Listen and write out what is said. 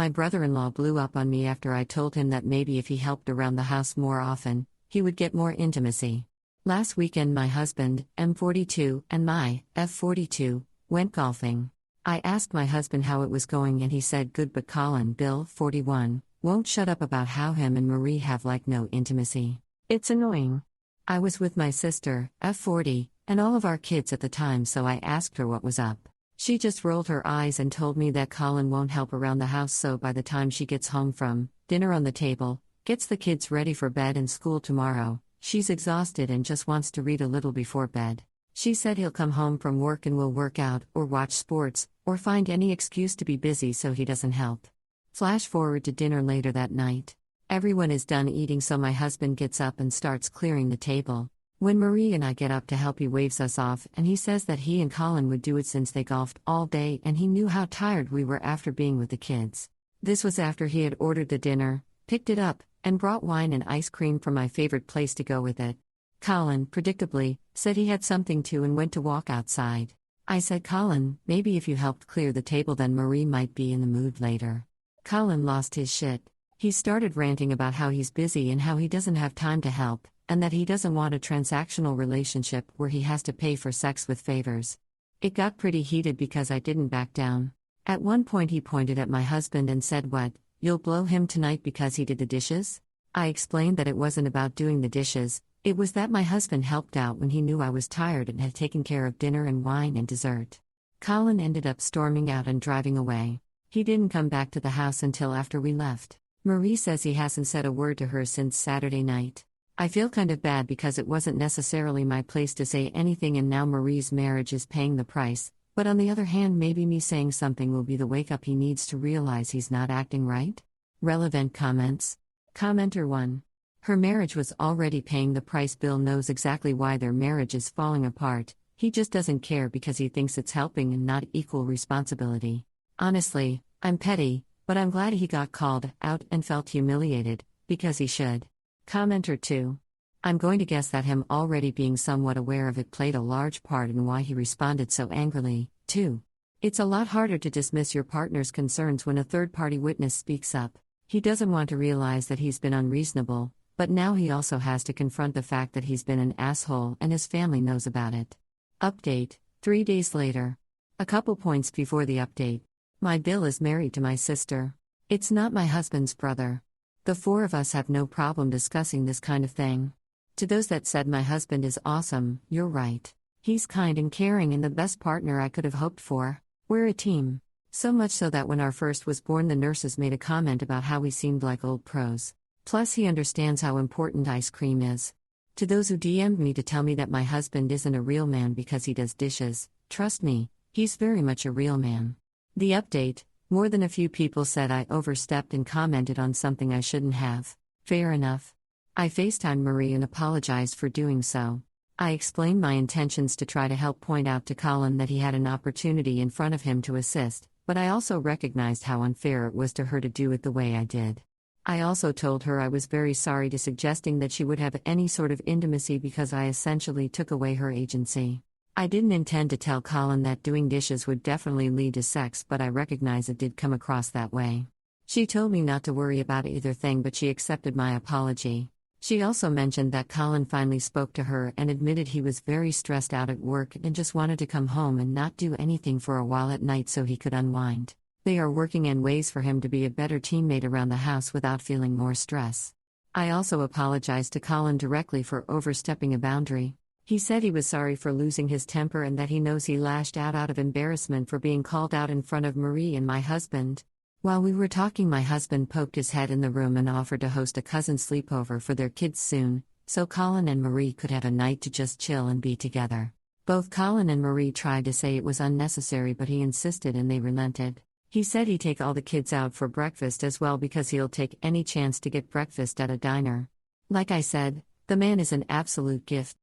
My brother-in-law blew up on me after I told him that maybe if he helped around the house more often, he would get more intimacy. Last weekend my husband, M42, and my, F42, went golfing. I asked my husband how it was going and he said good, but Colin, Bill, 41, won't shut up about how him and Marie have like no intimacy. It's annoying. I was with my sister, F40, and all of our kids at the time, so I asked her what was up. She just rolled her eyes and told me that Colin won't help around the house, so by the time she gets home from dinner on the table, gets the kids ready for bed and school tomorrow, she's exhausted and just wants to read a little before bed. She said he'll come home from work and will work out, or watch sports, or find any excuse to be busy so he doesn't help. Flash forward to dinner later that night. Everyone is done eating, so my husband gets up and starts clearing the table. When Marie and I get up to help, he waves us off and he says that he and Colin would do it since they golfed all day and he knew how tired we were after being with the kids. This was after he had ordered the dinner, picked it up, and brought wine and ice cream from my favorite place to go with it. Colin, predictably, said he had something to and went to walk outside. I said, Colin, maybe if you helped clear the table then Marie might be in the mood later. Colin lost his shit. He started ranting about how he's busy and how he doesn't have time to help, and that he doesn't want a transactional relationship where he has to pay for sex with favors. It got pretty heated because I didn't back down. At one point he pointed at my husband and said, "What, you'll blow him tonight because he did the dishes?" I explained that it wasn't about doing the dishes, it was that my husband helped out when he knew I was tired and had taken care of dinner and wine and dessert. Colin ended up storming out and driving away. He didn't come back to the house until after we left. Marie says he hasn't said a word to her since Saturday night. I feel kind of bad because it wasn't necessarily my place to say anything and now Marie's marriage is paying the price, but on the other hand maybe me saying something will be the wake-up he needs to realize he's not acting right? Relevant comments. Commenter 1. Her marriage was already paying the price. Bill knows exactly why their marriage is falling apart, he just doesn't care because he thinks it's helping and not equal responsibility. Honestly, I'm petty, but I'm glad he got called out and felt humiliated, because he should. Commenter 2. I'm going to guess that him already being somewhat aware of it played a large part in why he responded so angrily, too. It's a lot harder to dismiss your partner's concerns when a third-party witness speaks up. He doesn't want to realize that he's been unreasonable, but now he also has to confront the fact that he's been an asshole and his family knows about it. Update, 3 days later. A couple points before the update. My Bill is married to my sister. It's not my husband's brother. The four of us have no problem discussing this kind of thing. To those that said my husband is awesome, you're right. He's kind and caring and the best partner I could have hoped for. We're a team. So much so that when our first was born the nurses made a comment about how we seemed like old pros. Plus he understands how important ice cream is. To those who DM'd me to tell me that my husband isn't a real man because he does dishes, trust me, he's very much a real man. The update. More than a few people said I overstepped and commented on something I shouldn't have. Fair enough. I FaceTimed Marie and apologized for doing so. I explained my intentions to try to help point out to Colin that he had an opportunity in front of him to assist, but I also recognized how unfair it was to her to do it the way I did. I also told her I was very sorry to suggesting that she would have any sort of intimacy because I essentially took away her agency. I didn't intend to tell Colin that doing dishes would definitely lead to sex, but I recognize it did come across that way. She told me not to worry about either thing, but she accepted my apology. She also mentioned that Colin finally spoke to her and admitted he was very stressed out at work and just wanted to come home and not do anything for a while at night so he could unwind. They are working on ways for him to be a better teammate around the house without feeling more stress. I also apologized to Colin directly for overstepping a boundary. He said he was sorry for losing his temper and that he knows he lashed out of embarrassment for being called out in front of Marie and my husband. While we were talking, my husband poked his head in the room and offered to host a cousin sleepover for their kids soon, so Colin and Marie could have a night to just chill and be together. Both Colin and Marie tried to say it was unnecessary, but he insisted and they relented. He said he'd take all the kids out for breakfast as well because he'll take any chance to get breakfast at a diner. Like I said, the man is an absolute gift.